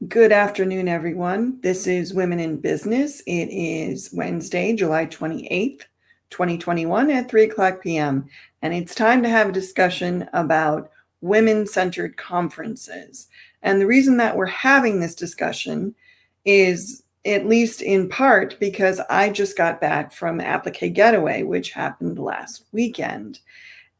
Good afternoon, everyone. This is Women in Business. It is Wednesday, July 28th, 2021 at 3 o'clock p.m. And it's time to have a discussion about women-centered conferences. And the reason that we're having this discussion is, at least in part, because I just got back from Applique Getaway, which happened last weekend.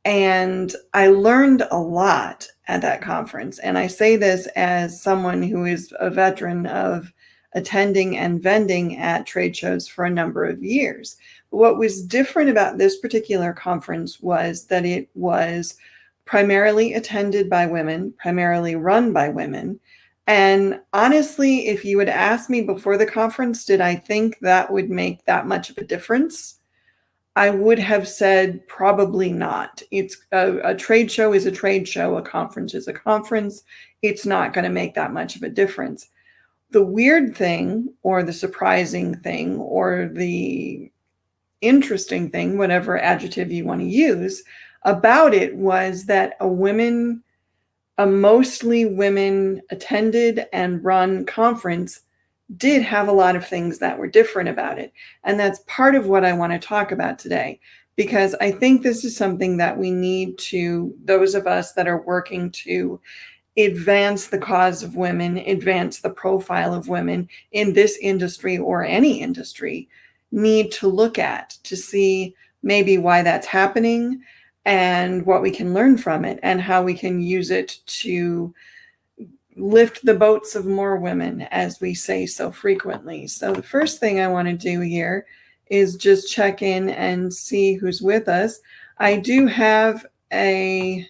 And I learned a lot at that conference. And I say this as someone who is a veteran of attending and vending at trade shows for a number of years. What was different about this particular conference was that it was primarily attended by women, primarily run by women. And honestly, if you had asked me before the conference, did I think that would make that much of a difference? I would have said probably not. It's a trade show is a trade show. A conference is a conference. It's not going to make that much of a difference. The weird thing, or the surprising thing, or the interesting thing, whatever adjective you want to use, about it was that a mostly women attended and run conference did have a lot of things that were different about it. And that's part of what I want to talk about today, because I think this is something that we need to, those of us that are working to advance the cause of women, advance the profile of women in this industry or any industry, need to look at to see maybe why that's happening and what we can learn from it and how we can use it to lift the boats of more women, as we say so frequently. So the first thing I want to do here is just check in and see who's with us. I do have a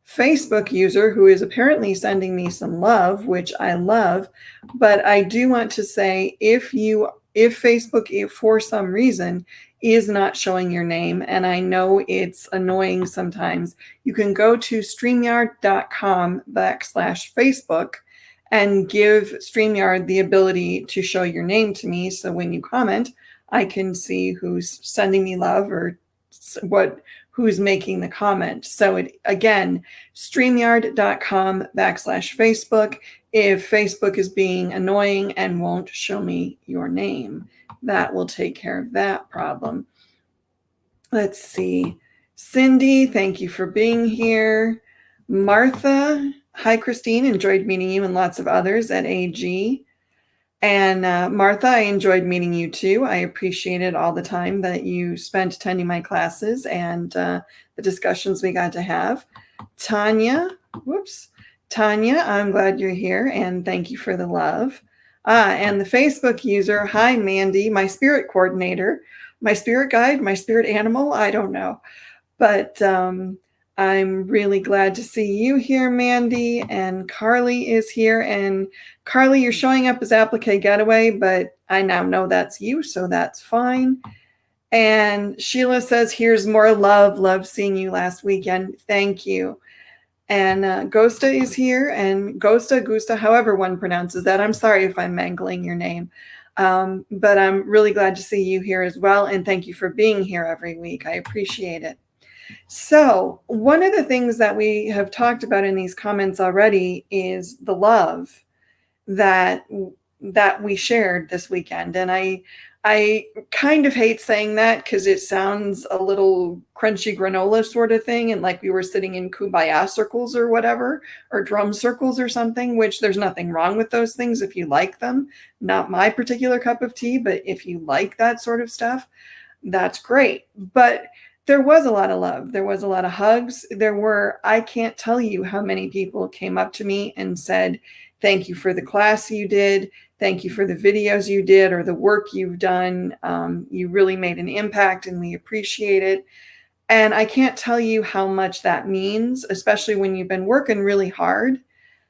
Facebook user who is apparently sending me some love, which I love, but I do want to say if Facebook, if for some reason, is not showing your name, and I know it's annoying sometimes, you can go to StreamYard.com/Facebook and give StreamYard the ability to show your name to me. So when you comment, I can see who's sending me love or who's making the comment. So again, StreamYard.com/Facebook. If Facebook is being annoying and won't show me your name, that will take care of that problem. Let's see. Cindy, thank you for being here. Martha, hi, Christine. Enjoyed meeting you and lots of others at AG. And Martha, I enjoyed meeting you too. I appreciated all the time that you spent attending my classes and the discussions we got to have. Tanya, I'm glad you're here and thank you for the love. And the Facebook user, hi, Mandy, my spirit coordinator, my spirit guide, my spirit animal, I don't know. But I'm really glad to see you here, Mandy, and Carly is here. And Carly, you're showing up as Applique Getaway, but I now know that's you, so that's fine. And Sheila says, here's more love. Love seeing you last weekend. Thank you. And Gosta is here, and Gusta, however one pronounces that. I'm sorry if I'm mangling your name, but I'm really glad to see you here as well. And thank you for being here every week. I appreciate it. So one of the things that we have talked about in these comments already is the love that we shared this weekend. And I kind of hate saying that because it sounds a little crunchy granola sort of thing, and like we were sitting in kumbaya circles or whatever, or drum circles or something, which there's nothing wrong with those things if you like them. Not my particular cup of tea, but if you like that sort of stuff, that's great. But there was a lot of love. There was a lot of hugs. I can't tell you how many people came up to me and said, thank you for the class you did. Thank you for the videos you did or the work you've done. You really made an impact and we appreciate it. And I can't tell you how much that means, especially when you've been working really hard,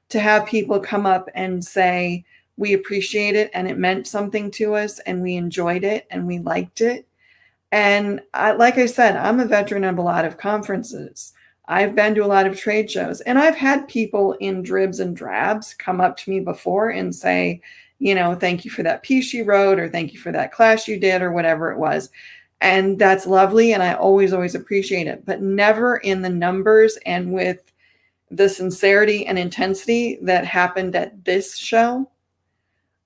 to have people come up and say, we appreciate it and it meant something to us and we enjoyed it and we liked it. And like I said, I'm a veteran of a lot of conferences. I've been to a lot of trade shows, and I've had people in dribs and drabs come up to me before and say, thank you for that piece you wrote, or thank you for that class you did, or whatever it was. And that's lovely. And I always appreciate it, but never in the numbers and with the sincerity and intensity that happened at this show.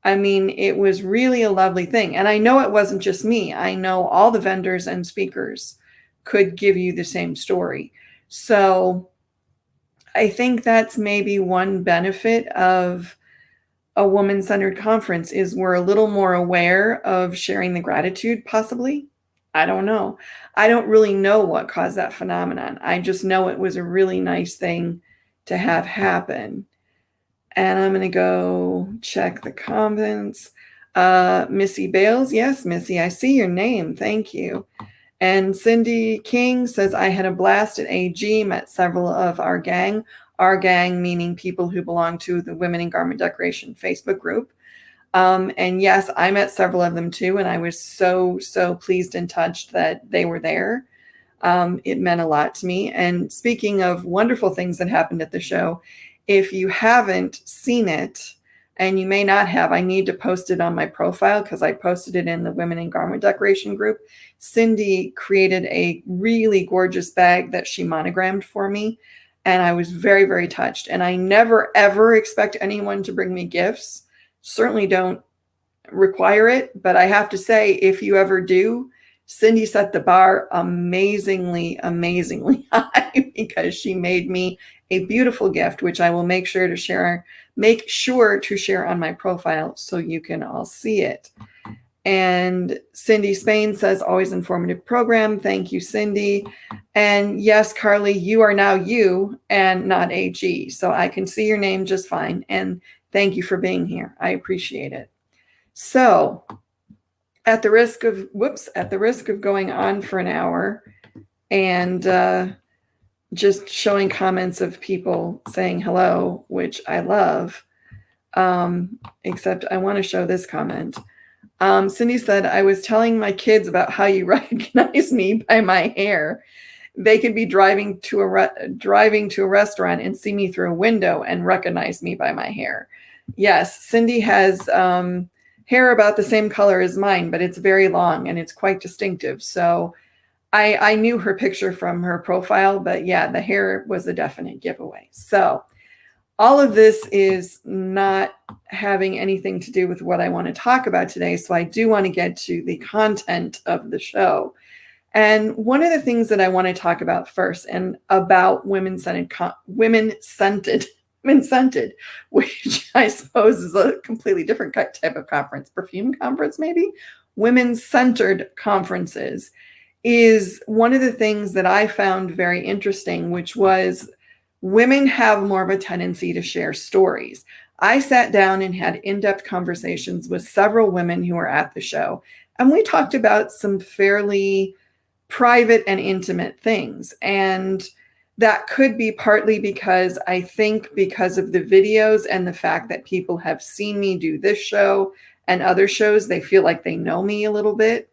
I mean, it was really a lovely thing. And I know it wasn't just me. I know all the vendors and speakers could give you the same story. So I think that's maybe one benefit of a woman-centered conference is we're a little more aware of sharing the gratitude, possibly. I don't know. I don't really know what caused that phenomenon. I just know it was a really nice thing to have happen. And I'm going to go check the comments. Missy Bales. Yes, Missy, I see your name. Thank you. And Cindy King says, I had a blast at AG, met several of our gang meaning people who belong to the Women in Garment Decoration Facebook group. And yes, I met several of them too. And I was so pleased and touched that they were there. It meant a lot to me. And speaking of wonderful things that happened at the show, if you haven't seen it, and you may not have, I need to post it on my profile because I posted it in the Women in Garment Decoration group. Cindy created a really gorgeous bag that she monogrammed for me. And I was very, very touched. And I never, ever expect anyone to bring me gifts. Certainly don't require it. But I have to say, if you ever do, Cindy set the bar amazingly high because she made me a beautiful gift, which I will make sure to share on my profile so you can all see it. And Cindy Spain says, always informative program. Thank you, Cindy. And yes, Carly, you are now you and not AG. So I can see your name just fine. And thank you for being here. I appreciate it. So at the risk of going on for an hour and just showing comments of people saying hello, which I love, except I want to show this comment. Cindy said, I was telling my kids about how you recognize me by my hair. They could be driving to a restaurant and see me through a window and recognize me by my hair. Yes, Cindy has hair about the same color as mine, but it's very long and it's quite distinctive. So I knew her picture from her profile, but yeah, the hair was a definite giveaway. So all of this is not having anything to do with what I want to talk about today. So I do want to get to the content of the show. And one of the things that I want to talk about first and about women-centered, which I suppose is a completely different type of conference, perfume conference maybe, women-centered conferences is one of the things that I found very interesting, which was women have more of a tendency to share stories. I sat down and had in-depth conversations with several women who were at the show, and we talked about some fairly private and intimate things. And that could be partly because I think because of the videos and the fact that people have seen me do this show and other shows, they feel like they know me a little bit.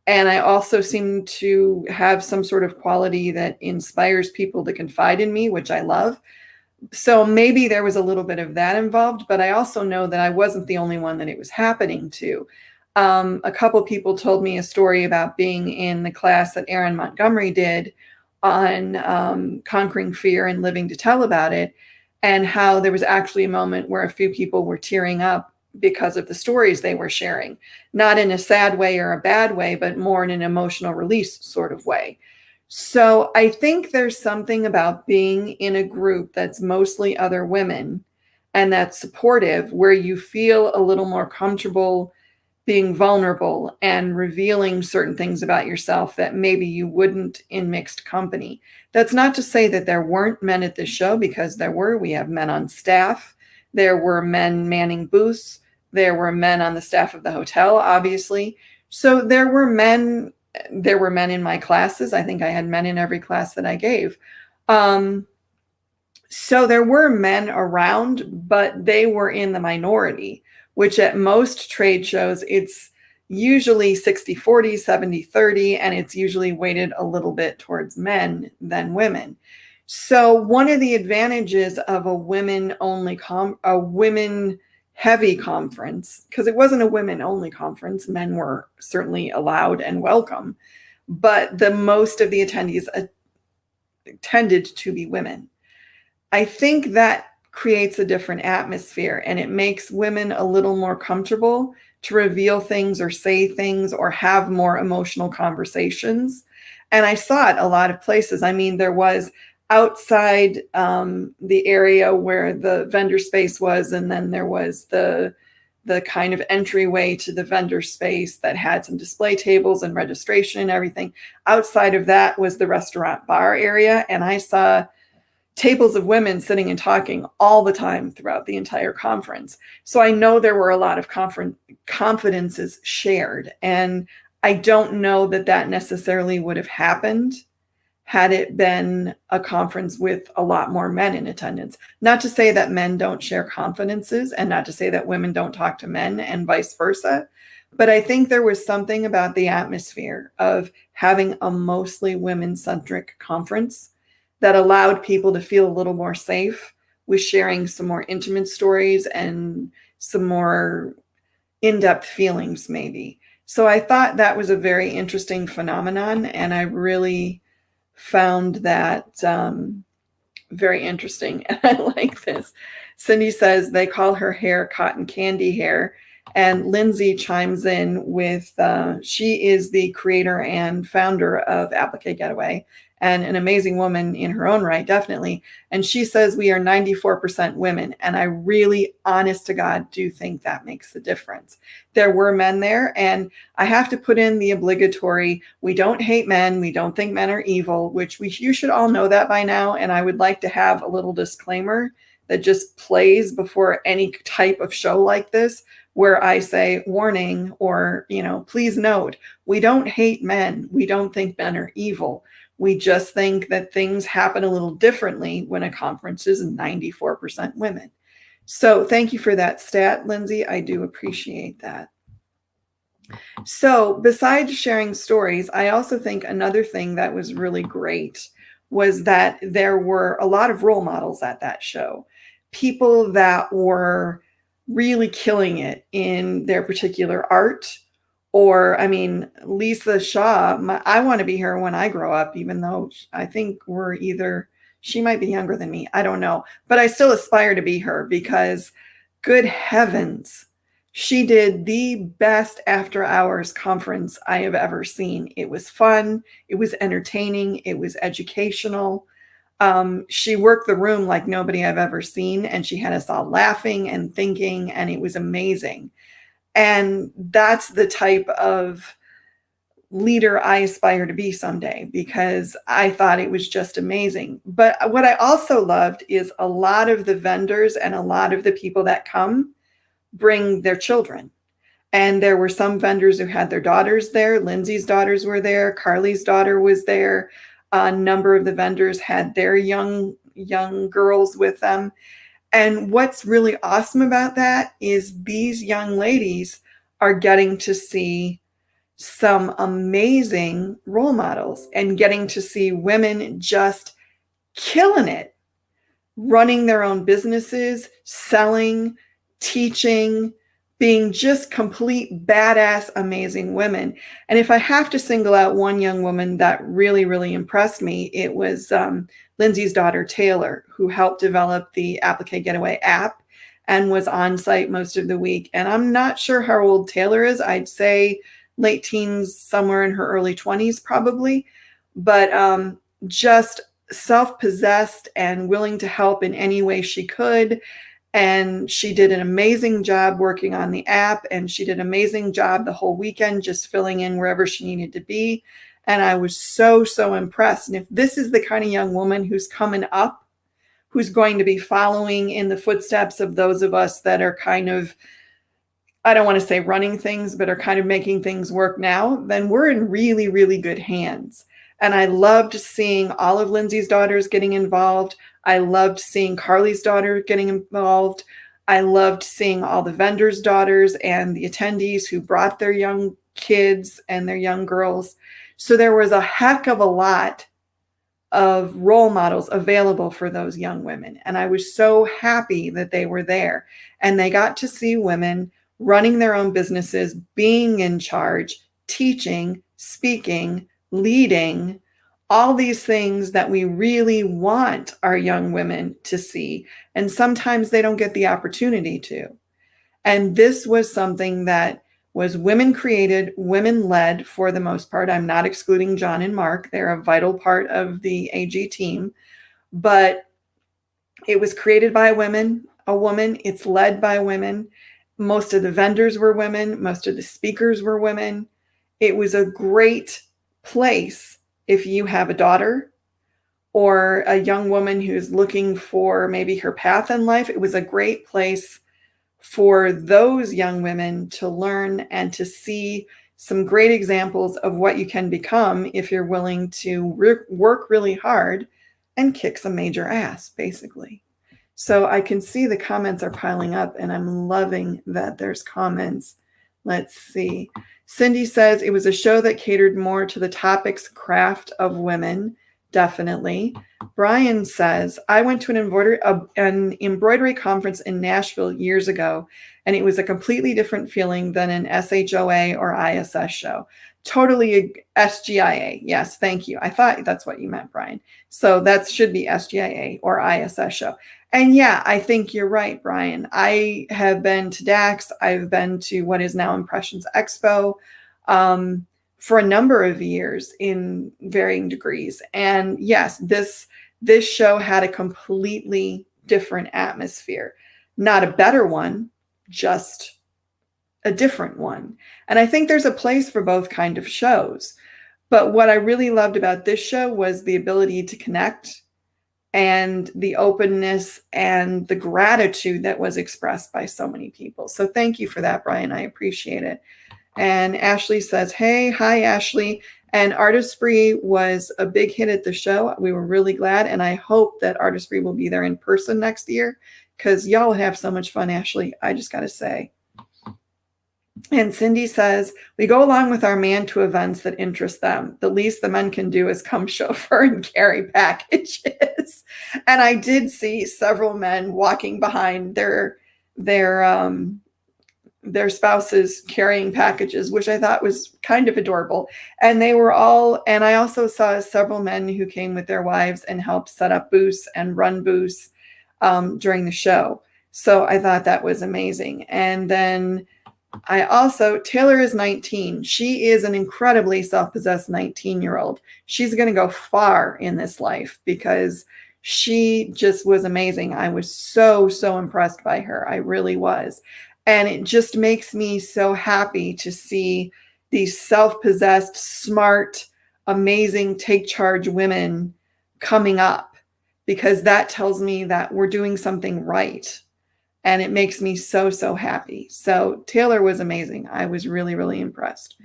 And I also seem to have some sort of quality that inspires people to confide in me, which I love. So maybe there was a little bit of that involved, but I also know that I wasn't the only one that it was happening to. A couple people told me a story about being in the class that Erin Montgomery did on conquering fear and living to tell about it, and how there was actually a moment where a few people were tearing up because of the stories they were sharing, not in a sad way or a bad way, but more in an emotional release sort of way. So I think there's something about being in a group that's mostly other women and that's supportive, where you feel a little more comfortable being vulnerable and revealing certain things about yourself that maybe you wouldn't in mixed company. That's not to say that there weren't men at the show, because there were. We have men on staff. There were men manning booths. There were men on the staff of the hotel, obviously. So there were men in my classes. I think I had men in every class that I gave. So there were men around, but they were in the minority, which at most trade shows, it's usually 60-40, 70-30, and it's usually weighted a little bit towards men than women. So one of the advantages of a women-heavy conference, because it wasn't a women-only conference, men were certainly allowed and welcome, but the most of the attendees tended to be women. I think that creates a different atmosphere, and it makes women a little more comfortable to reveal things or say things or have more emotional conversations. And I saw it a lot of places. I mean, there was outside the area where the vendor space was, and then there was the kind of entryway to the vendor space that had some display tables and registration and everything. Outside of that was the restaurant bar area, and I saw tables of women sitting and talking all the time throughout the entire conference. So I know there were a lot of confidences shared, and I don't know that that necessarily would have happened had it been a conference with a lot more men in attendance. Not to say that men don't share confidences, and not to say that women don't talk to men and vice versa, but I think there was something about the atmosphere of having a mostly women-centric conference that allowed people to feel a little more safe with sharing some more intimate stories and some more in-depth feelings, maybe. So I thought that was a very interesting phenomenon, and I really found that very interesting. And I like this. Cindy says they call her hair cotton candy hair. And Lindsay chimes in with, she is the creator and founder of Applique Getaway, and an amazing woman in her own right, definitely. And she says we are 94% women. And I really, honest to God, do think that makes a difference. There were men there, and I have to put in the obligatory, we don't hate men, we don't think men are evil, which you should all know that by now. And I would like to have a little disclaimer that just plays before any type of show like this, where I say warning, or, please note, we don't hate men. We don't think men are evil. We just think that things happen a little differently when a conference is 94% women. So thank you for that stat, Lindsay. I do appreciate that. So besides sharing stories, I also think another thing that was really great was that there were a lot of role models at that show. People that were really killing it in their particular art. Or, Lisa Shaw, I want to be her when I grow up, even though I think she might be younger than me. I don't know. But I still aspire to be her, because good heavens, she did the best after hours conference I have ever seen. It was fun. It was entertaining. It was educational. She worked the room like nobody I've ever seen, and she had us all laughing and thinking, and it was amazing. And that's the type of leader I aspire to be someday, because I thought it was just amazing. But what I also loved is a lot of the vendors and a lot of the people that come bring their children. And there were some vendors who had their daughters there. Lindsay's daughters were there. Carly's daughter was there. A number of the vendors had their young girls with them. And what's really awesome about that is these young ladies are getting to see some amazing role models and getting to see women just killing it, running their own businesses, selling, teaching, being just complete badass, amazing women. And if I have to single out one young woman that really, really impressed me, it was Lindsay's daughter, Taylor, who helped develop the Applique Getaway app and was on site most of the week. And I'm not sure how old Taylor is. I'd say late teens, somewhere in her early 20s, probably. But just self-possessed and willing to help in any way she could. And she did an amazing job working on the app, and she did an amazing job the whole weekend, just filling in wherever she needed to be. And I was so, so impressed. And if this is the kind of young woman who's coming up, who's going to be following in the footsteps of those of us that are kind of, I don't want to say running things, but are kind of making things work now, then we're in really, really good hands. And I loved seeing all of Lindsay's daughters getting involved. I loved seeing Carly's daughter getting involved. I loved seeing all the vendors' daughters and the attendees who brought their young kids and their young girls. So there was a heck of a lot of role models available for those young women. And I was so happy that they were there. And they got to see women running their own businesses, being in charge, teaching, speaking, leading, all these things that we really want our young women to see. And sometimes they don't get the opportunity to. And this was something that was women created, women led for the most part. I'm not excluding John and Mark. They're a vital part of the AG team, but it was created by a woman. It's led by women. Most of the vendors were women. Most of the speakers were women. It was a great place if you have a daughter or a young woman who's looking for maybe her path in life. It was a great place for those young women to learn and to see some great examples of what you can become if you're willing to work really hard and kick some major ass, basically. So I can see the comments are piling up, and I'm loving that there's comments. Let's see. Cindy says it was a show that catered more to the topics craft of women. Definitely. Brian says, I went to an embroidery conference in Nashville years ago, and it was a completely different feeling than an SHOA or ISS show. Totally SGIA. Yes, thank you. I thought that's what you meant, Brian. So that should be SGIA or ISS show. And yeah, I think you're right, Brian. I have been to DAX. I've been to what is now Impressions Expo for a number of years in varying degrees. And yes, this show had a completely different atmosphere. Not a better one, just a different one. And I think there's a place for both kind of shows. But what I really loved about this show was the ability to connect and the openness and the gratitude that was expressed by so many people. So thank you for that, Brian. I appreciate it. And Ashley says, hey, hi, Ashley. And Artistry was a big hit at the show. We were really glad. And I hope that Artistry will be there in person next year, because y'all would have so much fun, Ashley. I just got to say. And Cindy says, we go along with our man to events that interest them. The least the men can do is come chauffeur and carry packages. And I did see several men walking behind their spouses carrying packages, which I thought was kind of adorable. And they were all, and I also saw several men who came with their wives and helped set up booths and run booths during the show. So I thought that was amazing. And then Taylor is 19. She is an incredibly self-possessed 19-year-old. She's going to go far in this life because she just was amazing. I was so, so impressed by her. I really was. And it just makes me so happy to see these self-possessed, smart, amazing, take charge women coming up, because that tells me that we're doing something right. And it makes me so, so happy. So Taylor was amazing. I was really, really impressed.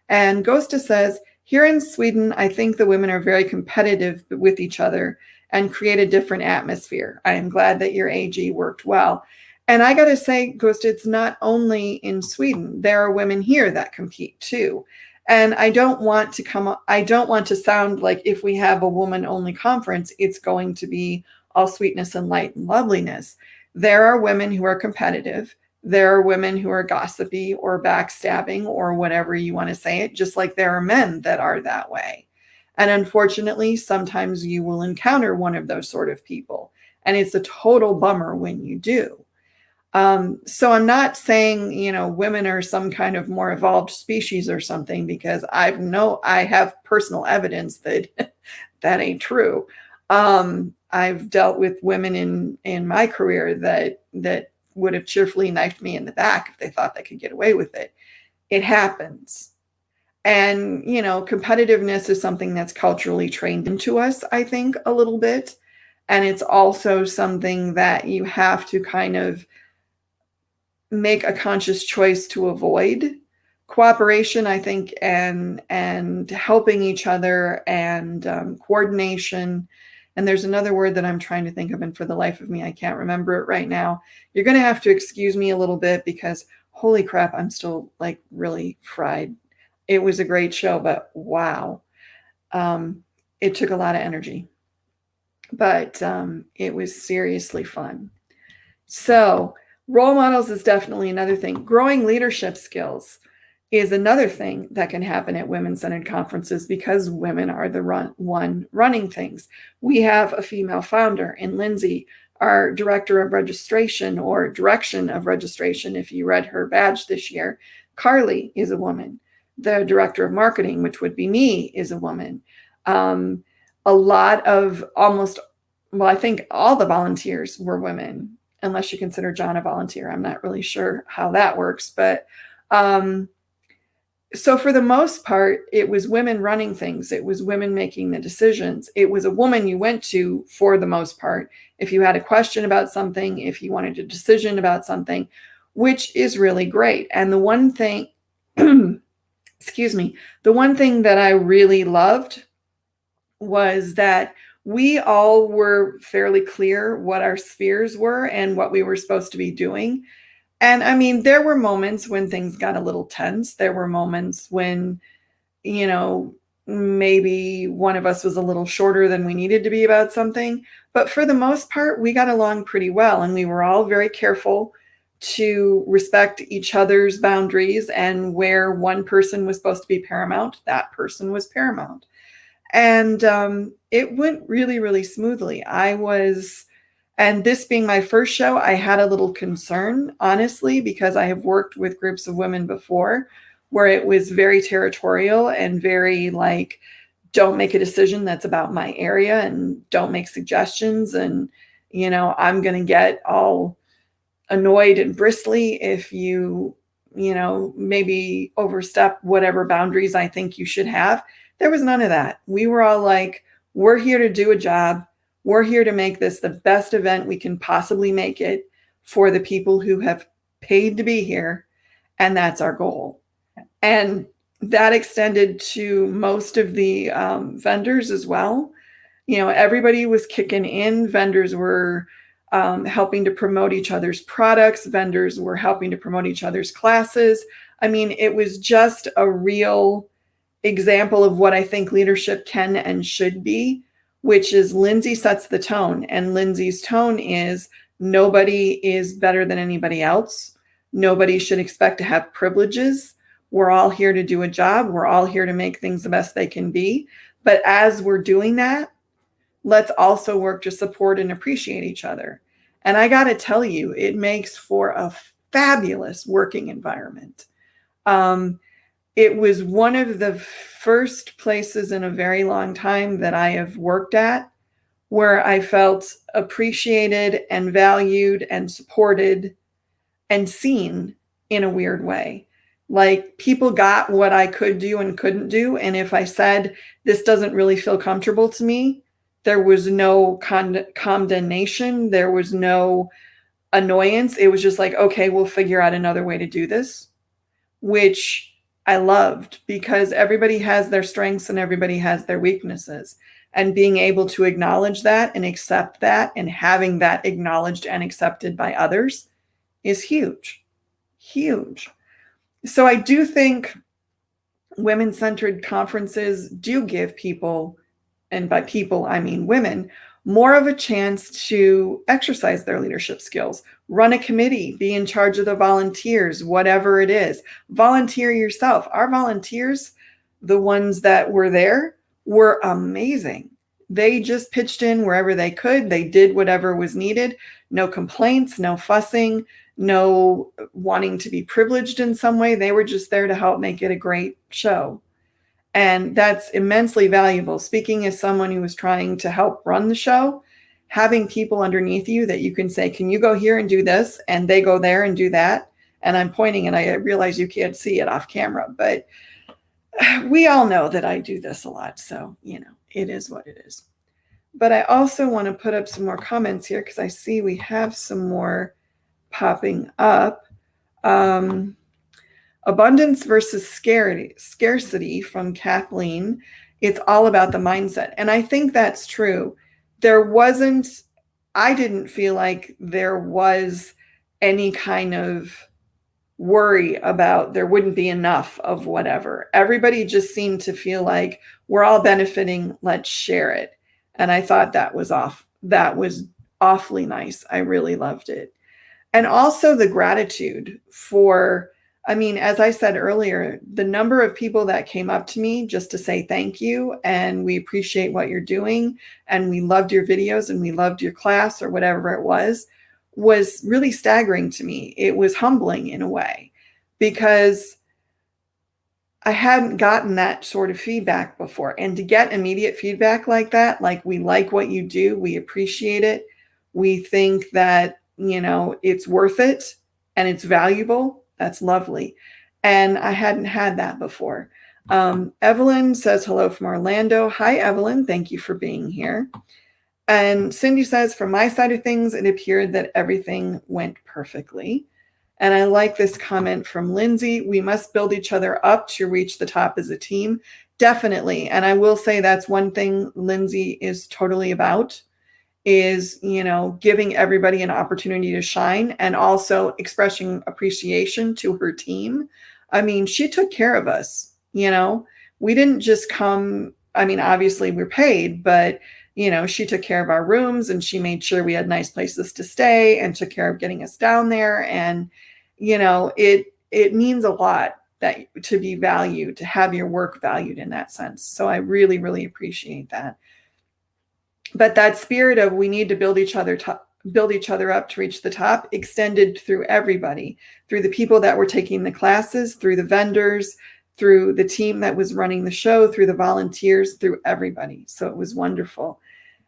And Ghosta says, here in Sweden, I think the women are very competitive with each other and create a different atmosphere. I am glad that your AG worked well. And I got to say, Ghosta, it's not only in Sweden. There are women here that compete too. And I don't want to sound like if we have a woman-only conference, it's going to be all sweetness and light and loveliness. There are women who are competitive. There are women who are gossipy or backstabbing or whatever you want to say it, just like there are men that are that way. And unfortunately, sometimes you will encounter one of those sort of people. And it's a total bummer when you do. So I'm not saying, women are some kind of more evolved species or something, because I have personal evidence that that ain't true. I've dealt with women in my career that would have cheerfully knifed me in the back if they thought they could get away with it. It happens. And, competitiveness is something that's culturally trained into us, I think, a little bit. And it's also something that you have to kind of make a conscious choice to avoid. Cooperation, I think, and helping each other and coordination. And there's another word that I'm trying to think of, and for the life of me, I can't remember it right now. You're going to have to excuse me a little bit because holy crap, I'm still like really fried. It was a great show, but wow. It took a lot of energy, but it was seriously fun. So role models is definitely another thing. Growing leadership skills. is another thing that can happen at women-centered conferences because women are the one running things. We have a female founder in Lindsay, our director of registration or direction of registration. If you read her badge this year, Carly is a woman. The director of marketing, which would be me, is a woman. A lot of I think all the volunteers were women, unless you consider John a volunteer. I'm not really sure how that works, but so for the most part, it was women running things. It was women making the decisions. It was a woman you went to for the most part. If you had a question about something, if you wanted a decision about something, which is really great. And the one thing, excuse me, the one thing that I really loved was that we all were fairly clear what our spheres were and what we were supposed to be doing. And I mean, there were moments when things got a little tense. There were moments when, maybe one of us was a little shorter than we needed to be about something. But for the most part, we got along pretty well. And we were all very careful to respect each other's boundaries. And where one person was supposed to be paramount, that person was paramount. And it went really, really smoothly. And this being my first show, I had a little concern, honestly, because I have worked with groups of women before where it was very territorial and very like, don't make a decision that's about my area and don't make suggestions. And, I'm going to get all annoyed and bristly if you maybe overstep whatever boundaries I think you should have. There was none of that. We were all like, we're here to do a job. We're here to make this the best event we can possibly make it for the people who have paid to be here. And that's our goal. And that extended to most of the vendors as well. Everybody was kicking in. Vendors were helping to promote each other's products. Vendors were helping to promote each other's classes. I mean, it was just a real example of what I think leadership can and should be, which is Lindsay sets the tone. And Lindsay's tone is nobody is better than anybody else. Nobody should expect to have privileges. We're all here to do a job. We're all here to make things the best they can be. But as we're doing that, let's also work to support and appreciate each other. And I got to tell you, it makes for a fabulous working environment. It was one of the first places in a very long time that I have worked at where I felt appreciated and valued and supported and seen in a weird way. Like people got what I could do and couldn't do. And if I said, this doesn't really feel comfortable to me, there was no condemnation. There was no annoyance. It was just like, okay, we'll figure out another way to do this, which I loved because everybody has their strengths and everybody has their weaknesses. And being able to acknowledge that and accept that and having that acknowledged and accepted by others is huge, huge. So I do think women-centered conferences do give people, and by people, I mean women, more of a chance to exercise their leadership skills, run a committee, be in charge of the volunteers, whatever it is. Volunteer yourself. Our volunteers, the ones that were there, were amazing. They just pitched in wherever they could. They did whatever was needed. No complaints, no fussing, no wanting to be privileged in some way. They were just there to help make it a great show. And that's immensely valuable. Speaking as someone who was trying to help run the show, having people underneath you that you can say, can you go here and do this? And they go there and do that. And I'm pointing and I realize you can't see it off camera, but we all know that I do this a lot. So, it is what it is. But I also want to put up some more comments here because I see we have some more popping up. Abundance versus scarcity from Kathleen. It's all about the mindset. And I think that's true. I didn't feel like there was any kind of worry about there wouldn't be enough of whatever. Everybody just seemed to feel like we're all benefiting. Let's share it. And I thought that was awfully nice. I really loved it. And also the gratitude for I mean, as I said earlier, the number of people that came up to me just to say thank you and we appreciate what you're doing and we loved your videos and we loved your class or whatever it was really staggering to me. It was humbling in a way because I hadn't gotten that sort of feedback before. And to get immediate feedback like that, like we like what you do, we appreciate it, we think that, it's worth it and it's valuable. That's lovely. And I hadn't had that before. Evelyn says hello from Orlando. Hi, Evelyn. Thank you for being here. And Cindy says, from my side of things, it appeared that everything went perfectly. And I like this comment from Lindsay. We must build each other up to reach the top as a team. Definitely. And I will say that's one thing Lindsay is totally about is, giving everybody an opportunity to shine and also expressing appreciation to her team. I mean, she took care of us, we didn't just come. I mean, obviously we're paid, but she took care of our rooms and she made sure we had nice places to stay and took care of getting us down there. And, it means a lot that to be valued, to have your work valued in that sense. So I really, really appreciate that. But that spirit of we need to build each other up to reach the top extended through everybody, through the people that were taking the classes, through the vendors, through the team that was running the show, through the volunteers, through everybody. So it was wonderful.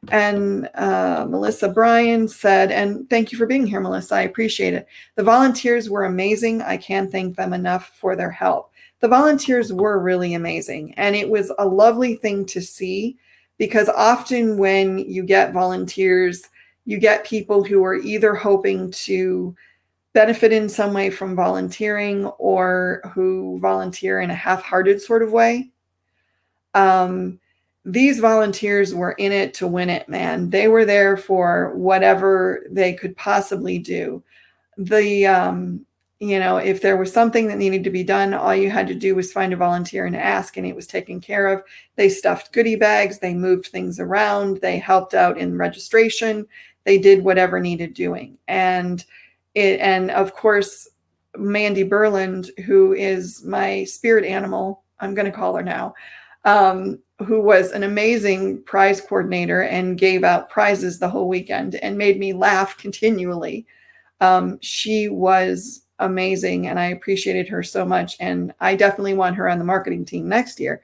And Melissa Bryan said, and thank you for being here, Melissa. I appreciate it. The volunteers were amazing. I can't thank them enough for their help. The volunteers were really amazing. And it was a lovely thing to see because often when you get volunteers, you get people who are either hoping to benefit in some way from volunteering or who volunteer in a half-hearted sort of way. These volunteers were in it to win it, man. They were there for whatever they could possibly do. If there was something that needed to be done, all you had to do was find a volunteer and ask, and it was taken care of. They stuffed goodie bags. They moved things around. They helped out in registration. They did whatever needed doing. And of course, Mandy Berland, who is my spirit animal, I'm going to call her now, who was an amazing prize coordinator and gave out prizes the whole weekend and made me laugh continually. She was amazing and I appreciated her so much. And I definitely want her on the marketing team next year.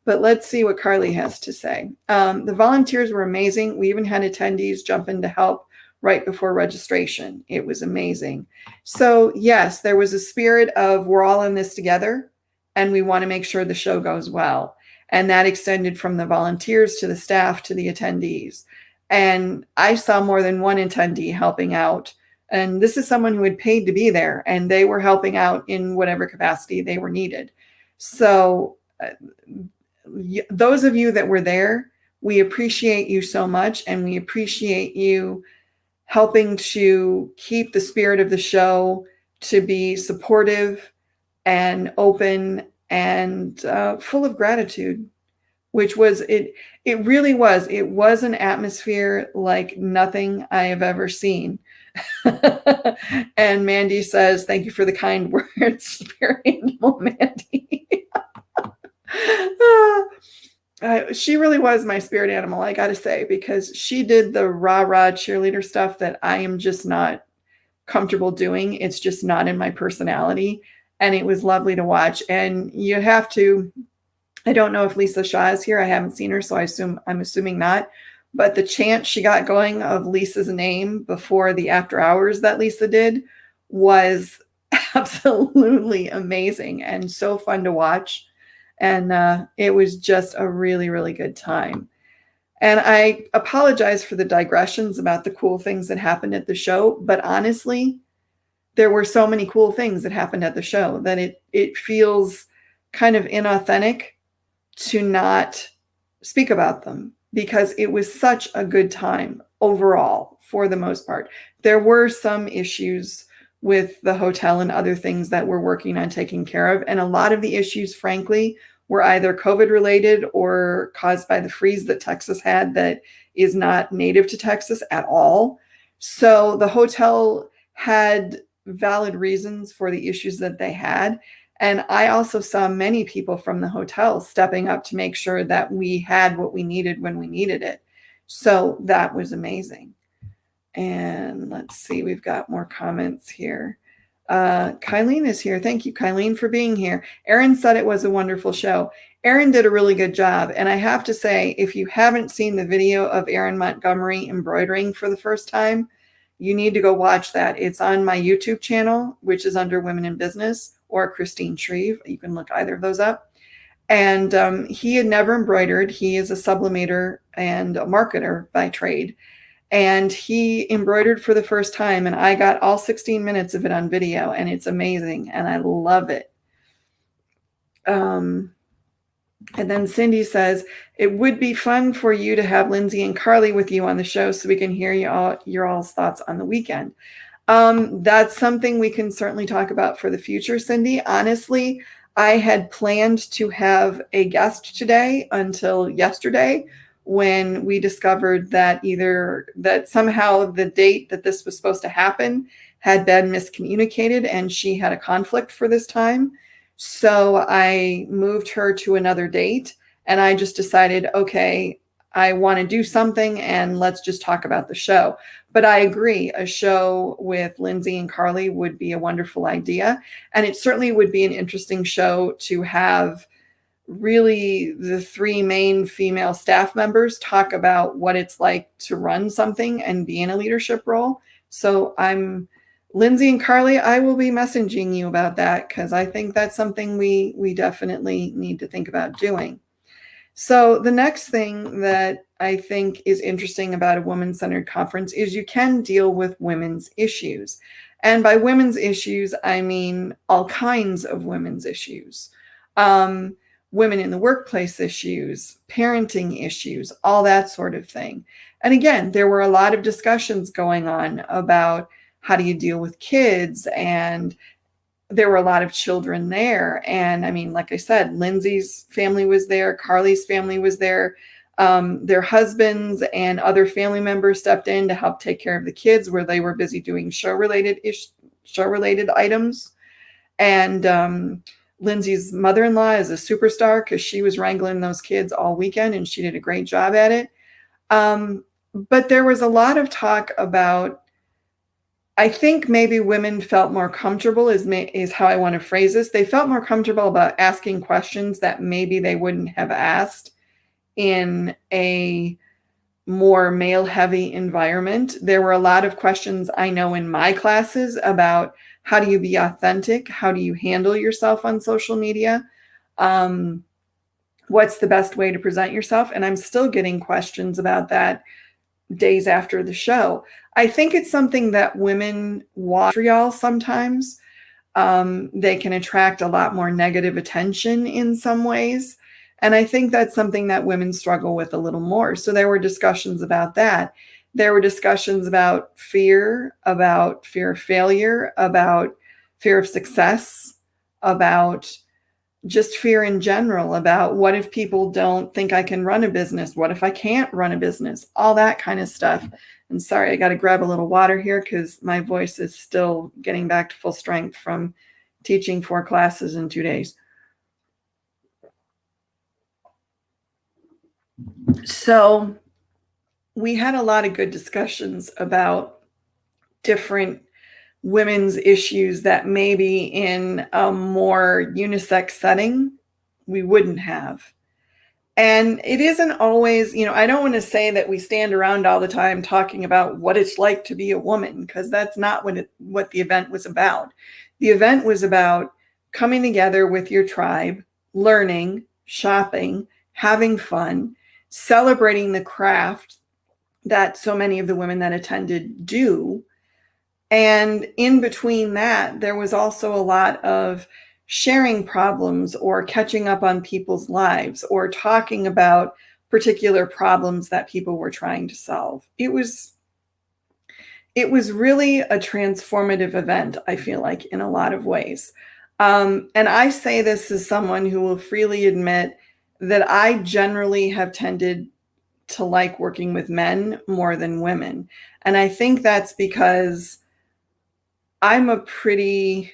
But let's see what Carly has to say. The volunteers were amazing. We even had attendees jump in to help right before registration. It was amazing. So yes, there was a spirit of we're all in this together and we want to make sure the show goes well. And that extended from the volunteers to the staff to the attendees. And I saw more than one attendee helping out. And this is someone who had paid to be there and they were helping out in whatever capacity they were needed. So those of you that were there, we appreciate you so much. And we appreciate you helping to keep the spirit of the show to be supportive and open and full of gratitude, which was it. It really was. It was an atmosphere like nothing I have ever seen. And Mandy says, thank you for the kind words, spirit animal Mandy. She really was my spirit animal, I got to say, because she did the rah-rah cheerleader stuff that I am just not comfortable doing. It's just not in my personality. And it was lovely to watch. And you have to, I don't know if Lisa Shaw is here. I haven't seen her, so I'm assuming not. But the chant she got going of Lisa's name before the after hours that Lisa did was absolutely amazing and so fun to watch. And it was just a really, really good time. And I apologize for the digressions about the cool things that happened at the show. But honestly, there were so many cool things that happened at the show that it feels kind of inauthentic to not speak about them because it was such a good time overall for the most part. There were some issues with the hotel and other things that we're working on taking care of. And a lot of the issues, frankly, were either COVID related or caused by the freeze that Texas had that is not native to Texas at all. So the hotel had valid reasons for the issues that they had. And I also saw many people from the hotel stepping up to make sure that we had what we needed when we needed it. So that was amazing. And let's see, we've got more comments here. Kylene is here. Thank you, Kylene, for being here. Erin said it was a wonderful show. Erin did a really good job. And I have to say, if you haven't seen the video of Erin Montgomery embroidering for the first time, you need to go watch that. It's on my YouTube channel, which is under Women in Business, or Christine Shreve. You can look either of those up. And he had never embroidered. He is a sublimator and a marketer by trade. And he embroidered for the first time, and I got all 16 minutes of it on video, and it's amazing, and I love it. And then Cindy says, it would be fun for you to have Lindsay and Carly with you on the show so we can hear your all's thoughts on the weekend. That's something we can certainly talk about for the future, Cindy. Honestly, I had planned to have a guest today until yesterday, when we discovered that that somehow the date that this was supposed to happen had been miscommunicated, and she had a conflict for this time. So I moved her to another date, and I just decided, okay, I want to do something, and let's just talk about the show. But I agree, a show with Lindsay and Carly would be a wonderful idea. And it certainly would be an interesting show to have really the three main female staff members talk about what it's like to run something and be in a leadership role. So Lindsay and Carly, I will be messaging you about that, because I think that's something we definitely need to think about doing. So the next thing that I think is interesting about a woman-centered conference is you can deal with women's issues. And by women's issues, I mean all kinds of women's issues. Women in the workplace issues, parenting issues, all that sort of thing. And again, there were a lot of discussions going on about how do you deal with kids, and there were a lot of children there. And I mean, like I said, Lindsay's family was there, Carly's family was there, their husbands and other family members stepped in to help take care of the kids where they were busy doing show-related items. And Lindsay's mother-in-law is a superstar because she was wrangling those kids all weekend, and she did a great job at it. But there was a lot of talk about, I think maybe women felt more comfortable is how I want to phrase this. They felt more comfortable about asking questions that maybe they wouldn't have asked in a more male-heavy environment. There were a lot of questions I know in my classes about how do you be authentic? How do you handle yourself on social media? What's the best way to present yourself? And I'm still getting questions about that days after the show. I think it's something that women watch real sometimes. They can attract a lot more negative attention in some ways. And I think that's something that women struggle with a little more. So there were discussions about that. There were discussions about fear of failure, about fear of success, about just fear in general, about what if people don't think I can run a business? What if I can't run a business? All that kind of stuff. And sorry, I got to grab a little water here because my voice is still getting back to full strength from teaching 4 classes in 2 days. So we had a lot of good discussions about different women's issues that maybe in a more unisex setting we wouldn't have. And it isn't always, I don't want to say that we stand around all the time talking about what it's like to be a woman, because that's not what the event was about. The event was about coming together with your tribe, learning, shopping, having fun, celebrating the craft that so many of the women that attended do. And in between that, there was also a lot of sharing problems or catching up on people's lives or talking about particular problems that people were trying to solve. It was really a transformative event, I feel like, in a lot of ways. And I say this as someone who will freely admit that I generally have tended to like working with men more than women. And I think that's because I'm a pretty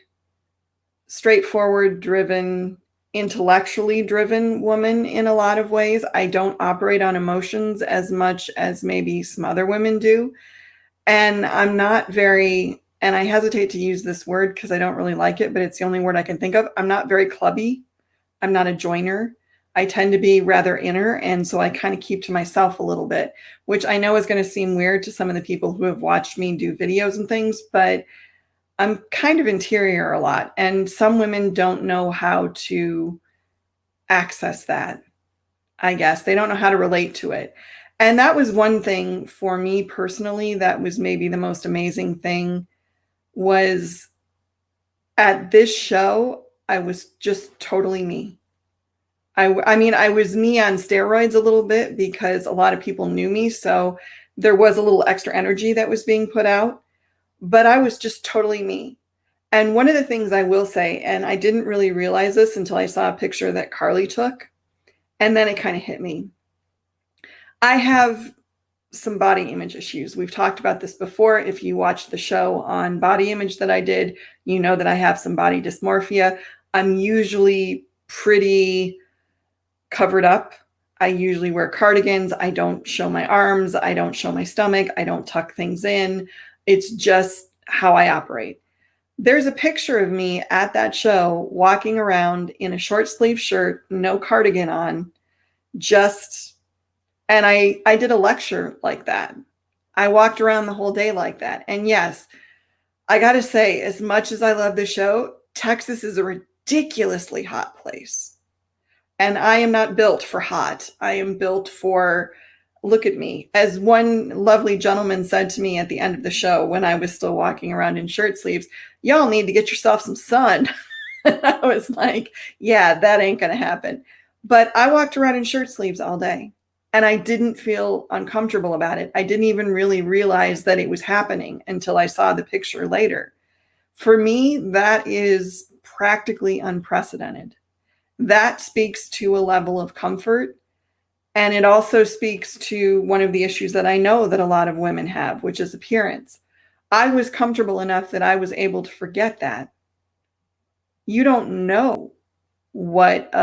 straightforward, driven, intellectually driven woman in a lot of ways. I don't operate on emotions as much as maybe some other women do. And I'm not very, and I hesitate to use this word because I don't really like it, but it's the only word I can think of. I'm not very clubby. I'm not a joiner. I tend to be rather inner. And so I kind of keep to myself a little bit, which I know is going to seem weird to some of the people who have watched me do videos and things, but I'm kind of interior a lot. And some women don't know how to access that, I guess. They don't know how to relate to it. And that was one thing for me personally that was maybe the most amazing thing was at this show, I was just totally me. I mean, I was me on steroids a little bit because a lot of people knew me. So there was a little extra energy that was being put out, but I was just totally me. And one of the things I will say, and I didn't really realize this until I saw a picture that Carly took, and then it kind of hit me. I have some body image issues. We've talked about this before. If you watched the show on body image that I did, you know that I have some body dysmorphia. I'm usually pretty covered up. I usually wear cardigans. I don't show my arms. I don't show my stomach. I don't tuck things in. It's just how I operate. There's a picture of me at that show walking around in a short sleeve shirt, no cardigan on, and I did a lecture like that. I walked around the whole day like that. And yes, I got to say, as much as I love the show, Texas is a ridiculously hot place. And I am not built for hot. I am built for, look at me. As one lovely gentleman said to me at the end of the show when I was still walking around in shirt sleeves, y'all need to get yourself some sun. And I was like, yeah, that ain't going to happen. But I walked around in shirt sleeves all day and I didn't feel uncomfortable about it. I didn't even really realize that it was happening until I saw the picture later. For me, that is practically unprecedented. That speaks to a level of comfort. And it also speaks to one of the issues that I know that a lot of women have, which is appearance. I was comfortable enough that I was able to forget that. You don't know what,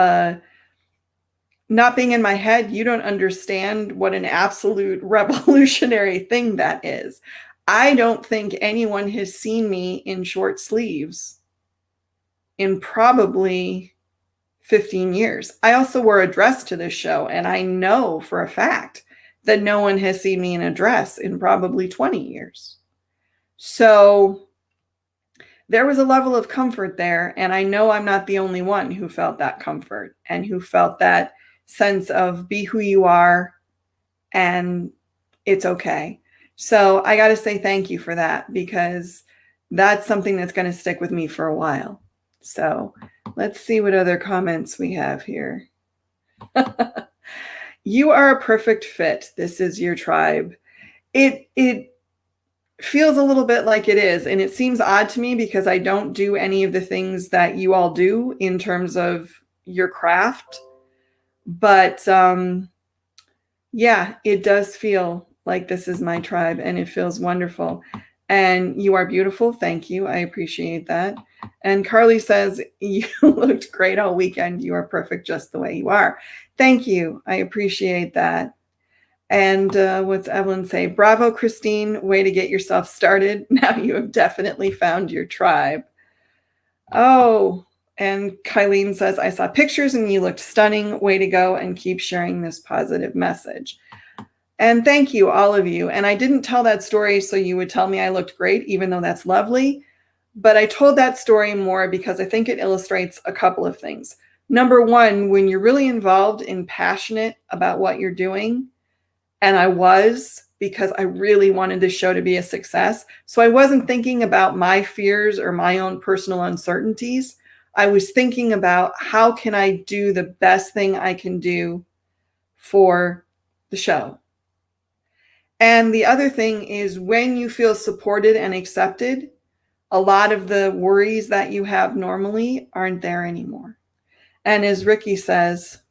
not being in my head, you don't understand what an absolute revolutionary thing that is. I don't think anyone has seen me in short sleeves in probably 15 years. I also wore a dress to this show, and I know for a fact that no one has seen me in a dress in probably 20 years. So there was a level of comfort there, and I know I'm not the only one who felt that comfort and who felt that sense of be who you are and it's okay. So I got to say thank you for that, because that's something that's going to stick with me for a while. So let's see what other comments we have here. You are a perfect fit. This is your tribe. It feels a little bit like it is. And it seems odd to me because I don't do any of the things that you all do in terms of your craft. But yeah, it does feel like this is my tribe, and it feels wonderful. And you are beautiful. Thank you. I appreciate that. And Carly says, you looked great all weekend. You are perfect just the way you are. Thank you. I appreciate that. And what's Evelyn say? Bravo, Christine. Way to get yourself started. Now you have definitely found your tribe. Oh, and Kylene says, I saw pictures and you looked stunning. Way to go, and keep sharing this positive message. And thank you, all of you. And I didn't tell that story so you would tell me I looked great, even though that's lovely. But I told that story more because I think it illustrates a couple of things. Number one, when you're really involved and passionate about what you're doing, and I was, because I really wanted this show to be a success. So I wasn't thinking about my fears or my own personal uncertainties. I was thinking about how can I do the best thing I can do for the show. And the other thing is, when you feel supported and accepted, a lot of the worries that you have normally aren't there anymore. And as Ricky says,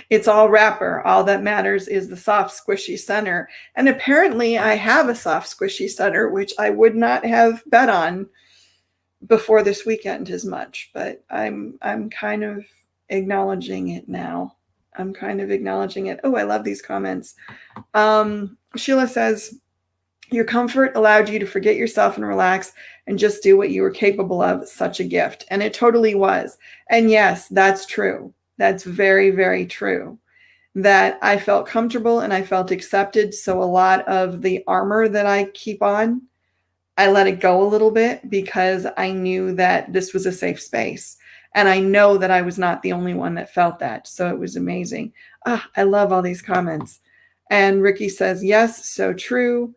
It's all wrapper. All that matters is the soft, squishy center. And apparently I have a soft, squishy center, which I would not have bet on before this weekend as much, but I'm kind of acknowledging it now. I'm kind of acknowledging it. Oh, I love these comments. Sheila says, your comfort allowed you to forget yourself and relax and just do what you were capable of. Such a gift. And it totally was. And yes, that's true. That's very, very true. That I felt comfortable and I felt accepted. So a lot of the armor that I keep on, I let it go a little bit because I knew that this was a safe space. And I know that I was not the only one that felt that. So it was amazing. I love all these comments. And Ricky says, yes, so true.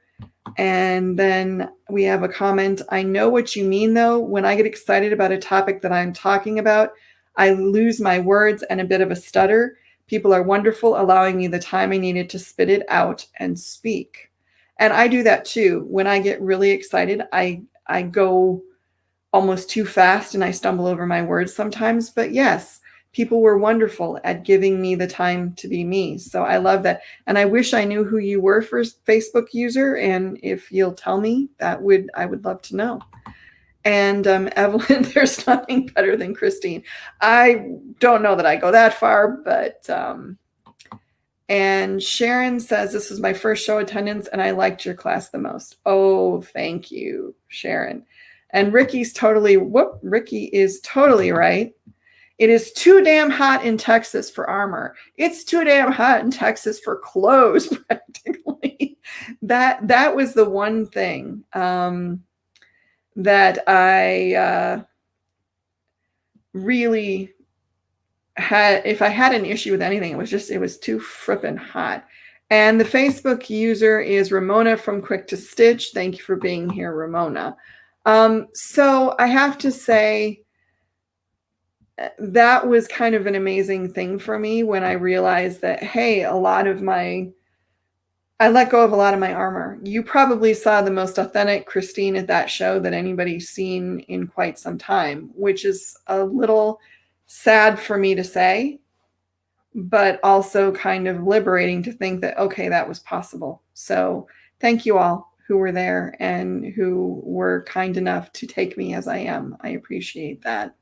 And then we have a comment. I know what you mean, though. When I get excited about a topic that I'm talking about, I lose my words and a bit of a stutter. People are wonderful, allowing me the time I needed to spit it out and speak. And I do that too. When I get really excited, I go almost too fast and I stumble over my words sometimes. But yes, people were wonderful at giving me the time to be me. So I love that. And I wish I knew who you were, first Facebook user. And if you'll tell me, I would love to know. And Evelyn, there's nothing better than Christine. I don't know that I go that far, but and Sharon says, this was my first show attendance and I liked your class the most. Oh, thank you, Sharon. And Ricky is totally right. It is too damn hot in Texas for armor. It's too damn hot in Texas for clothes, practically. That was the one thing that I really had. If I had an issue with anything, it was too frippin' hot. And the Facebook user is Ramona from Quick to Stitch. Thank you for being here, Ramona. So I have to say, that was kind of an amazing thing for me when I realized that, hey, I let go of a lot of my armor. You probably saw the most authentic Christine at that show that anybody's seen in quite some time, which is a little sad for me to say, but also kind of liberating to think that, okay, that was possible. So thank you all who were there and who were kind enough to take me as I am. I appreciate that.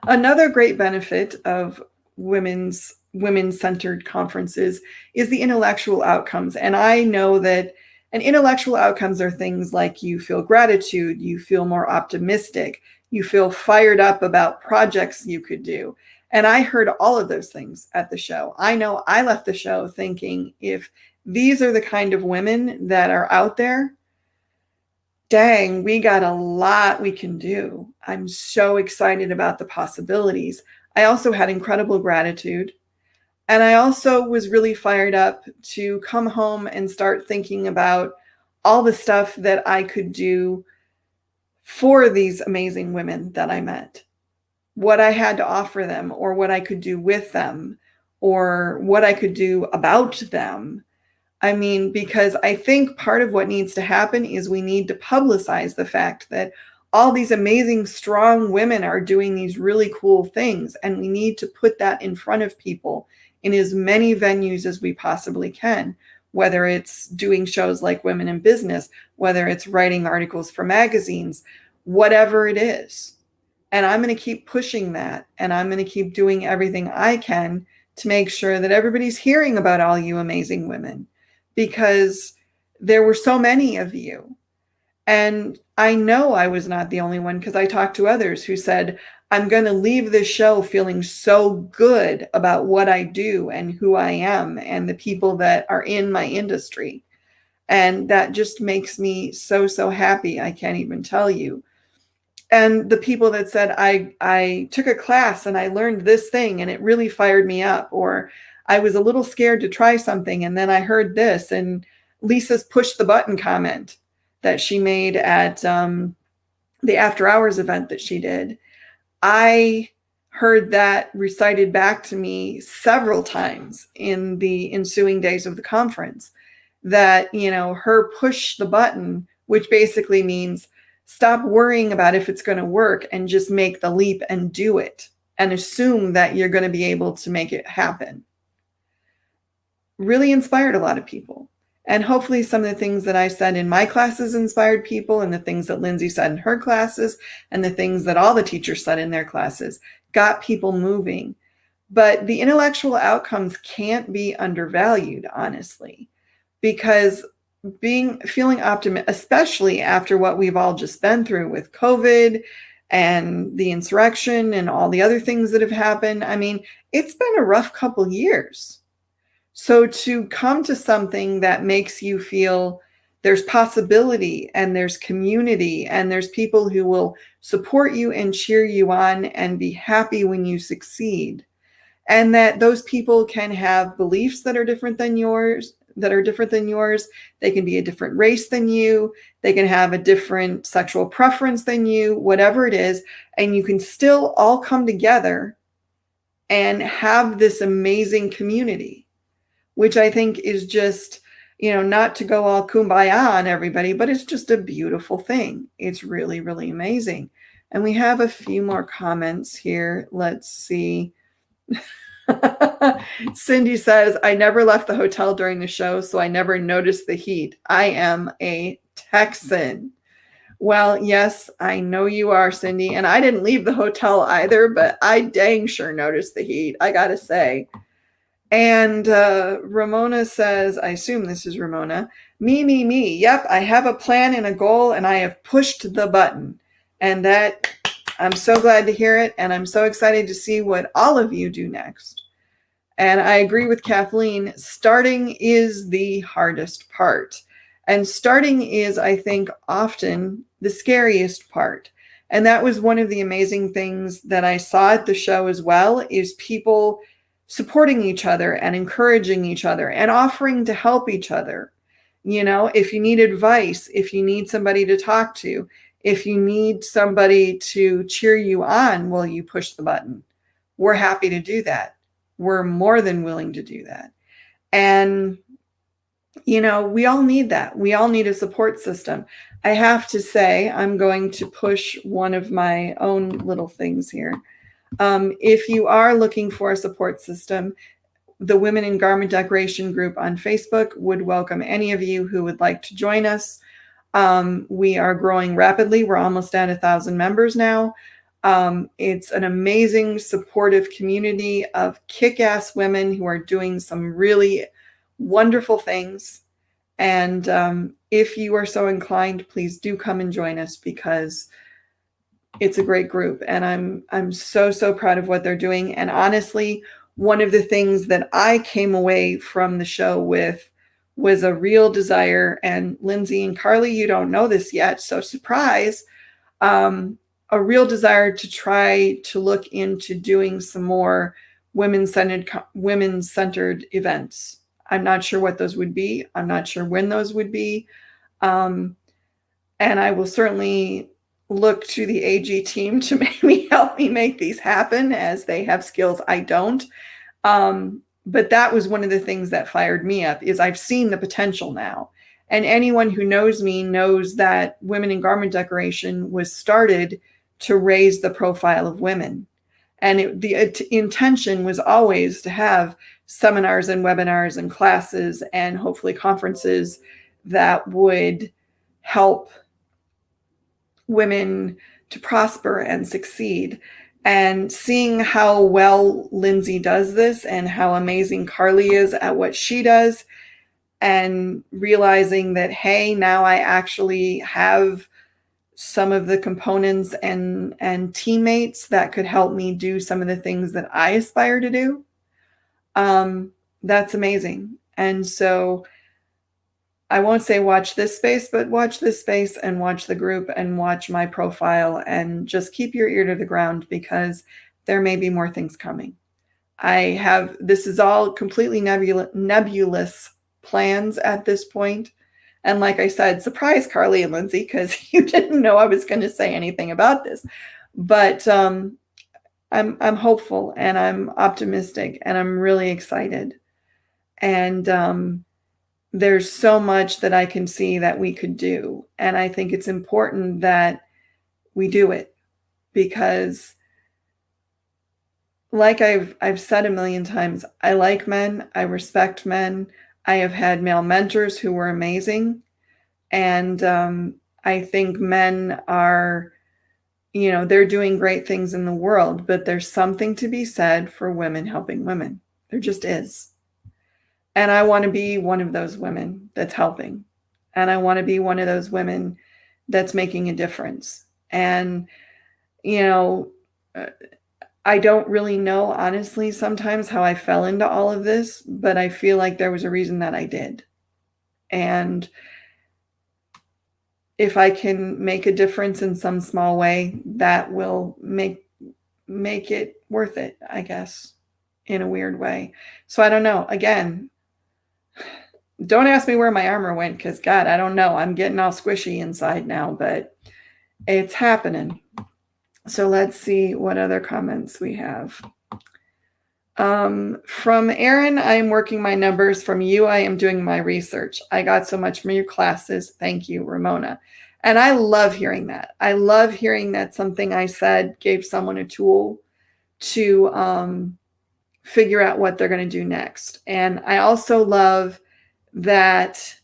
Another great benefit of women-centered conferences is the intellectual outcomes. And I know that intellectual outcomes are things like you feel gratitude, you feel more optimistic, you feel fired up about projects you could do. And I heard all of those things at the show. I know I left the show thinking, if these are the kind of women that are out there, dang, we got a lot we can do. I'm so excited about the possibilities. I also had incredible gratitude. And I also was really fired up to come home and start thinking about all the stuff that I could do for these amazing women that I met. What I had to offer them, or what I could do with them, or what I could do about them. I mean, because I think part of what needs to happen is we need to publicize the fact that all these amazing, strong women are doing these really cool things. And we need to put that in front of people in as many venues as we possibly can, whether it's doing shows like Women in Business, whether it's writing articles for magazines, whatever it is. And I'm going to keep pushing that. And I'm going to keep doing everything I can to make sure that everybody's hearing about all you amazing women, because there were so many of you. And I know I was not the only one, because I talked to others who said, I'm going to leave this show feeling so good about what I do and who I am and the people that are in my industry. And that just makes me so, so happy. I can't even tell you. And the people that said, I took a class and I learned this thing and it really fired me up, or I was a little scared to try something and then I heard this. And Lisa's push the button comment that she made at the after hours event that she did, I heard that recited back to me several times in the ensuing days of the conference, that, you know, her push the button, which basically means stop worrying about if it's going to work and just make the leap and do it. and assume that you're going to be able to make it happen. Really inspired a lot of people. And hopefully some of the things that I said in my classes inspired people, and the things that Lindsay said in her classes, and the things that all the teachers said in their classes got people moving. But the intellectual outcomes can't be undervalued, honestly, because feeling optimistic, especially after what we've all just been through with COVID and the insurrection and all the other things that have happened. I mean, it's been a rough couple years. So to come to something that makes you feel there's possibility and there's community and there's people who will support you and cheer you on and be happy when you succeed, and that those people can have beliefs that are different than yours, They can be a different race than you. They can have a different sexual preference than you, whatever it is. And you can still all come together and have this amazing community, which I think is just, not to go all kumbaya on everybody, but it's just a beautiful thing. It's really, really amazing. And we have a few more comments here. Let's see. Cindy says, I never left the hotel during the show, so I never noticed the heat. I am a Texan. Well, yes, I know you are, Cindy. And I didn't leave the hotel either, but I dang sure noticed the heat, I gotta say. And Ramona says, I assume this is Ramona, me. Yep, I have a plan and a goal, and I have pushed the button. And that, I'm so glad to hear it. And I'm so excited to see what all of you do next. And I agree with Kathleen, starting is the hardest part. And starting is, I think, often the scariest part. And that was one of the amazing things that I saw at the show as well, is people supporting each other and encouraging each other and offering to help each other. If you need advice, if you need somebody to talk to, if you need somebody to cheer you on while you push the button, we're happy to do that. We're more than willing to do that. And, we all need that. We all need a support system. I have to say, I'm going to push one of my own little things here. If you are looking for a support system, the Women in Garment Decoration group on Facebook would welcome any of you who would like to join us. We are growing rapidly. We're almost at 1,000 members now. It's an amazing, supportive community of kick-ass women who are doing some really wonderful things. And if you are so inclined, please do come and join us, because it's a great group. And I'm so proud of what they're doing. And honestly, one of the things that I came away from the show with was a real desire. And Lindsay and Carly, you don't know this yet, so surprise. A real desire to try to look into doing some more women-centered events. I'm not sure what those would be. I'm not sure when those would be. And I will certainly look to the AG team to maybe help me make these happen, as they have skills I don't. But that was one of the things that fired me up, is I've seen the potential now. And anyone who knows me knows that Women in Garment Decoration was started to raise the profile of women. And the intention was always to have seminars and webinars and classes and hopefully conferences that would help women to prosper and succeed. And seeing how well Lindsay does this and how amazing Carly is at what she does, and realizing that, hey, now I actually have some of the components and teammates that could help me do some of the things that I aspire to do. That's amazing. And so I won't say watch this space, but watch this space and watch the group and watch my profile, and just keep your ear to the ground, because there may be more things coming. This is all completely nebulous plans at this point. And like I said, surprise Carly and Lindsay, because you didn't know I was going to say anything about this. But I'm hopeful, and I'm optimistic, and I'm really excited. And there's so much that I can see that we could do. And I think it's important that we do it, because like I've said a million times, I like men. I respect men. I have had male mentors who were amazing. And I think men are, they're doing great things in the world, but there's something to be said for women helping women. There just is. And I want to be one of those women that's helping. And I want to be one of those women that's making a difference. And, I don't really know, honestly, sometimes how I fell into all of this, but I feel like there was a reason that I did. And if I can make a difference in some small way, that will make it worth it, I guess, in a weird way. So I don't know. Again, don't ask me where my armor went, because God, I don't know. I'm getting all squishy inside now, but it's happening. So let's see what other comments we have. From Aaron, I am working my numbers. From you, I am doing my research. I got so much from your classes. Thank you, Ramona. And I love hearing that. I love hearing that something I said gave someone a tool to figure out what they're going to do next. And I also love that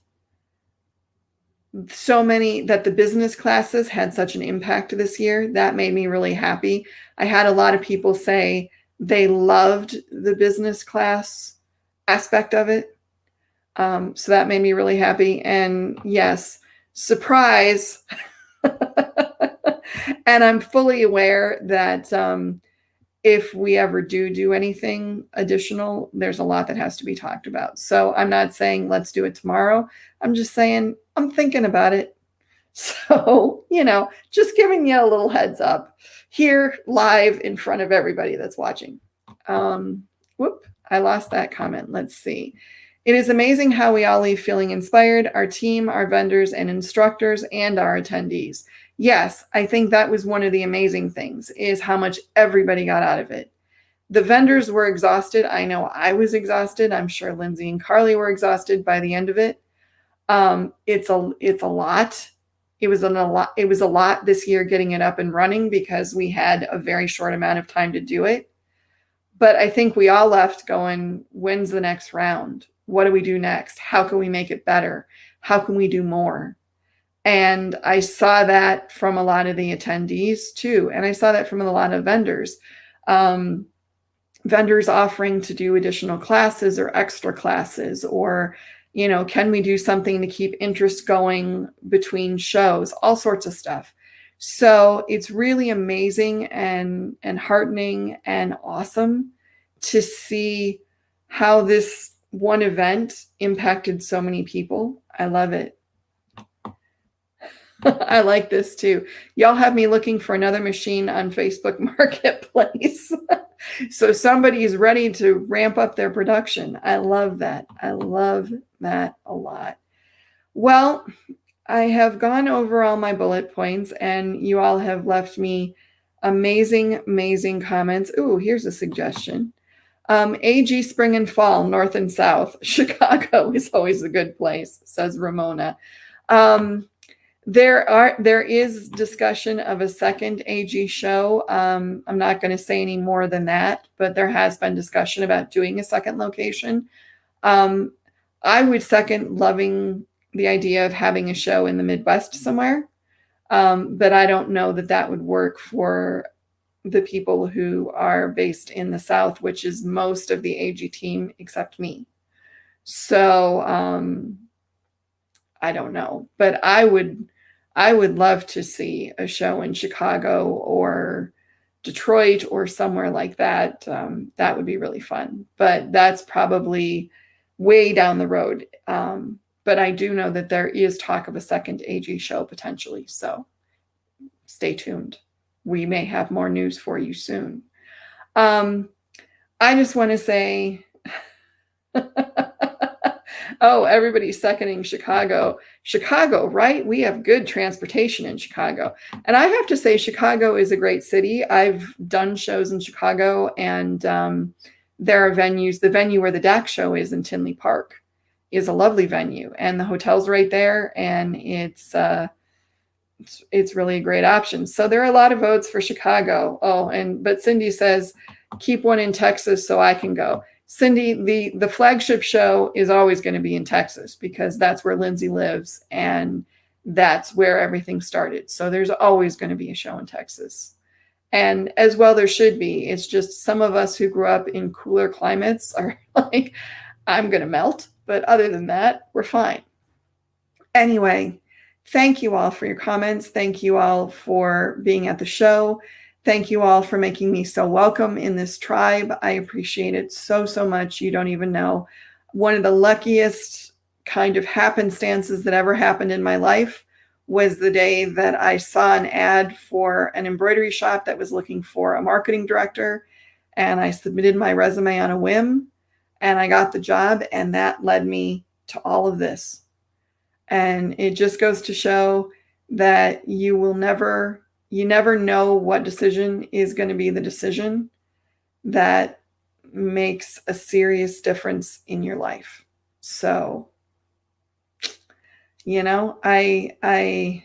that the business classes had such an impact this year. That made me really happy. I had a lot of people say they loved the business class aspect of it. So that made me really happy. And yes, surprise. And I'm fully aware that if we ever do anything additional, there's a lot that has to be talked about. So I'm not saying let's do it tomorrow. I'm just saying I'm thinking about it. So, just giving you a little heads up here live in front of everybody that's watching. I lost that comment. Let's see. It is amazing how we all leave feeling inspired, our team, our vendors and instructors, and our attendees. Yes, I think that was one of the amazing things, is how much everybody got out of it. The vendors were exhausted. I know I was exhausted. I'm sure Lindsay and Carly were exhausted by the end of it. It's a lot. It was a lot this year getting it up and running, because we had a very short amount of time to do it. But I think we all left going, when's the next round? What do we do next? How can we make it better? How can we do more? And I saw that from a lot of the attendees too. And I saw that from a lot of vendors. Vendors offering to do additional classes or extra classes, or, can we do something to keep interest going between shows, all sorts of stuff. So it's really amazing and heartening and awesome to see how this one event impacted so many people. I love it. I like this too. Y'all have me looking for another machine on Facebook Marketplace. So somebody is ready to ramp up their production. I love that. I love that a lot. Well, I have gone over all my bullet points, and you all have left me amazing comments. Ooh, here's a suggestion. AG spring and fall, north and south. Chicago is always a good place, says Ramona. There is discussion of a second AG show. I'm not going to say any more than that, but there has been discussion about doing a second location. I would second loving the idea of having a show in the Midwest somewhere. But I don't know that would work for the people who are based in the South, which is most of the AG team except me. So I don't know, but I would love to see a show in Chicago or Detroit or somewhere like that. That would be really fun, but that's probably way down the road. But I do know that there is talk of a second AG show potentially. So stay tuned. We may have more news for you soon. I just want to say, oh, everybody's seconding Chicago. Chicago, right? We have good transportation in Chicago. And I have to say, Chicago is a great city. I've done shows in Chicago, and there are venues. The venue where the DAC show is in Tinley Park is a lovely venue, and the hotel's right there, and it's really a great option. So there are a lot of votes for Chicago. Oh, but Cindy says, keep one in Texas so I can go. Cindy, the flagship show is always going to be in Texas because that's where Lindsay lives and that's where everything started. So there's always going to be a show in Texas. And as well, there should be. It's just some of us who grew up in cooler climates are like, I'm going to melt. But other than that, we're fine. Anyway, thank you all for your comments. Thank you all for being at the show. Thank you all for making me so welcome in this tribe. I appreciate it so, so much. You don't even know. One of the luckiest kind of happenstances that ever happened in my life was the day that I saw an ad for an embroidery shop that was looking for a marketing director. And I submitted my resume on a whim and I got the job. And that led me to all of this. And it just goes to show that you never know what decision is going to be the decision that makes a serious difference in your life. So, I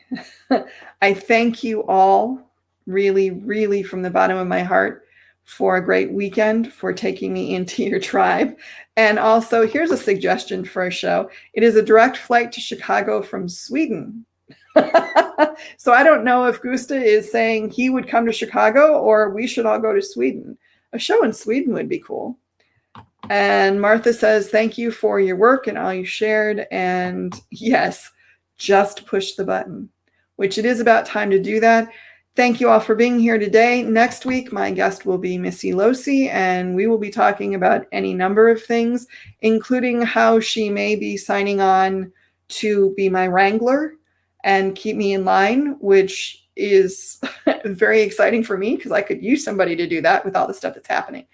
thank you all really, really from the bottom of my heart for a great weekend, for taking me into your tribe. And also, here's a suggestion for a show. It is a direct flight to Chicago from Sweden. So I don't know if Gusta is saying he would come to Chicago or we should all go to Sweden. A show in Sweden would be cool. And Martha says, thank you for your work and all you shared. And yes, just push the button, which it is about time to do that. Thank you all for being here today. Next week, my guest will be Missy Losi, and we will be talking about any number of things, including how she may be signing on to be my wrangler and keep me in line, which is very exciting for me because I could use somebody to do that with all the stuff that's happening.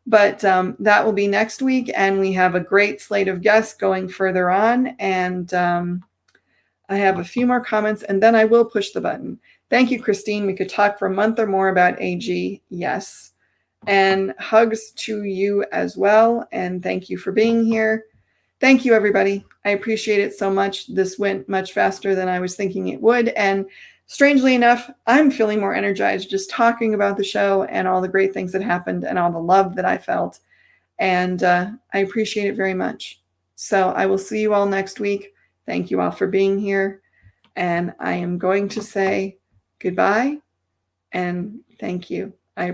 But that will be next week, and we have a great slate of guests going further on. And I have a few more comments, and then I will push the button. Thank you, Christine. We could talk for a month or more about AG. Yes. And hugs to you as well. And thank you for being here. Thank you, everybody. I appreciate it so much. This went much faster than I was thinking it would. And strangely enough, I'm feeling more energized just talking about the show and all the great things that happened and all the love that I felt. And I appreciate it very much. So I will see you all next week. Thank you all for being here. And I am going to say goodbye and thank you.